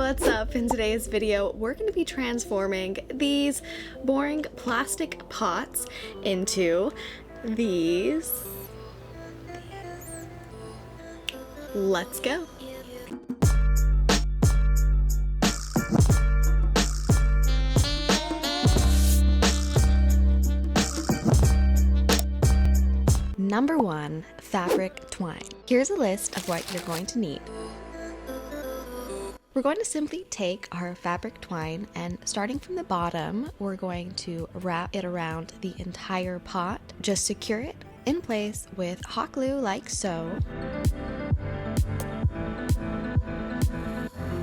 what's up? In today's video, we're going to be transforming these boring plastic pots into these. Let's go. Number 1, fabric twine. Here's a list of what you're going to need. We're going to simply take our fabric twine and starting from the bottom, we're going to wrap it around the entire pot. Just secure it in place with hot glue like so.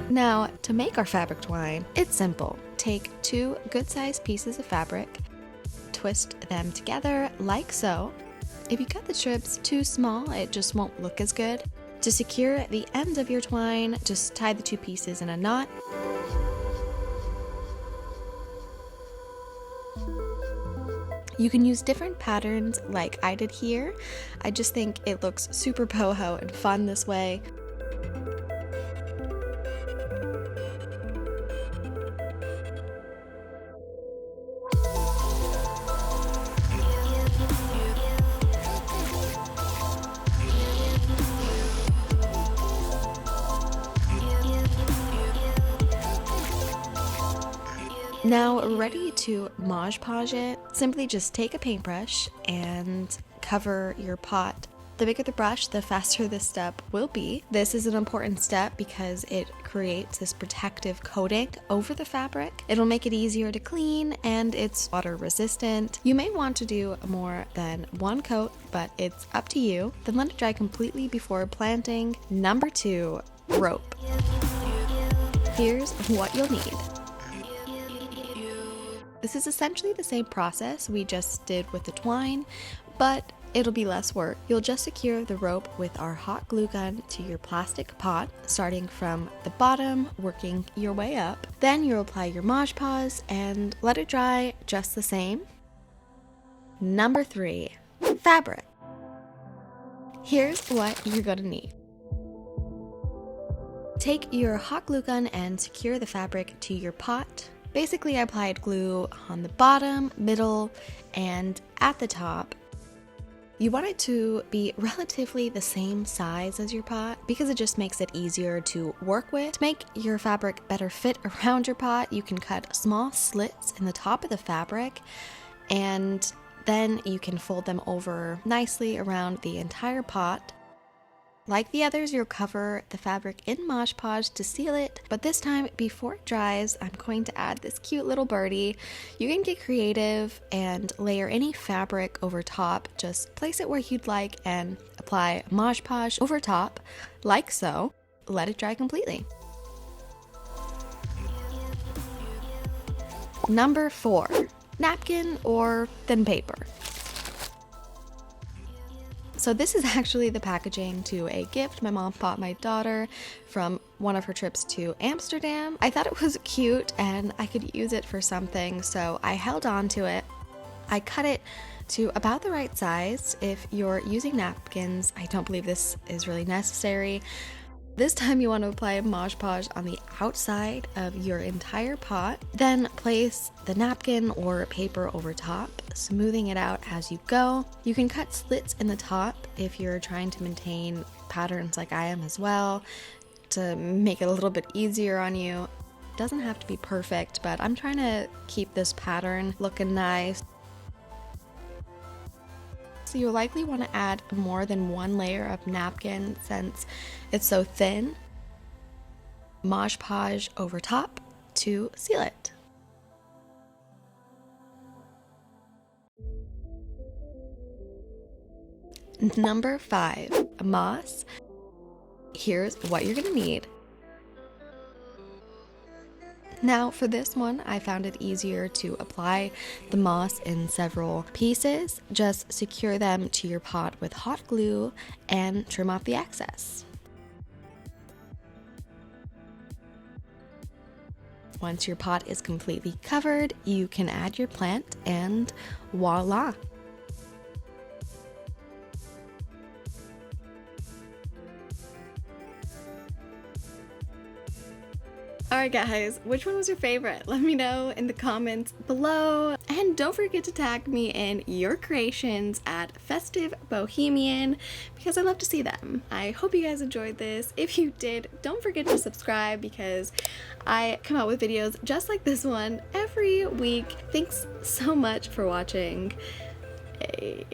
Now, to make our fabric twine, it's simple. Take 2 good-sized pieces of fabric, twist them together like so. If you cut the strips too small, it just won't look as good. To secure the ends of your twine, just tie the 2 pieces in a knot. You can use different patterns like I did here. I just think it looks super boho and fun this way. Now, ready to Mod Podge it, simply just take a paintbrush and cover your pot. The bigger the brush, the faster this step will be. This is an important step because it creates this protective coating over the fabric. It'll make it easier to clean and it's water resistant. You may want to do more than 1 coat, but it's up to you. Then let it dry completely before planting. Number 2, rope. Here's what you'll need. This is essentially the same process we just did with the twine, but it'll be less work. You'll just secure the rope with our hot glue gun to your plastic pot, starting from the bottom, working your way up. Then you'll apply your Mod Podge and let it dry just the same. Number 3, fabric. Here's what you're gonna need. Take your hot glue gun and secure the fabric to your pot. Basically, I applied glue on the bottom, middle, and at the top. You want it to be relatively the same size as your pot because it just makes it easier to work with. To make your fabric better fit around your pot, you can cut small slits in the top of the fabric and then you can fold them over nicely around the entire pot. Like the others, you'll cover the fabric in Mod Podge to seal it, but this time before it dries, I'm going to add this cute little birdie. You can get creative and layer any fabric over top. Just place it where you'd like and apply Mod Podge over top, like so. Let it dry completely. Number 4, napkin or thin paper. So this is actually the packaging to a gift my mom bought my daughter from one of her trips to Amsterdam. I thought it was cute and I could use it for something, so I held on to it. I cut it to about the right size. If you're using napkins, I don't believe this is really necessary. This time you want to apply a Mod Podge on the outside of your entire pot. Then place the napkin or paper over top, smoothing it out as you go. You can cut slits in the top if you're trying to maintain patterns like I am as well, to make it a little bit easier on you. It doesn't have to be perfect, but I'm trying to keep this pattern looking nice. So you'll likely want to add more than 1 layer of napkin since it's so thin. Mod Podge over top to seal it. Number 5, moss. Here's what you're gonna need. Now for this one, I found it easier to apply the moss in several pieces. Just secure them to your pot with hot glue and trim off the excess. Once your pot is completely covered, you can add your plant and voila! Alright guys, which one was your favorite? Let me know in the comments below. And don't forget to tag me in your creations at Festive Bohemian because I love to see them. I hope you guys enjoyed this. If you did, don't forget to subscribe because I come out with videos just like this one every week. Thanks so much for watching. Yay.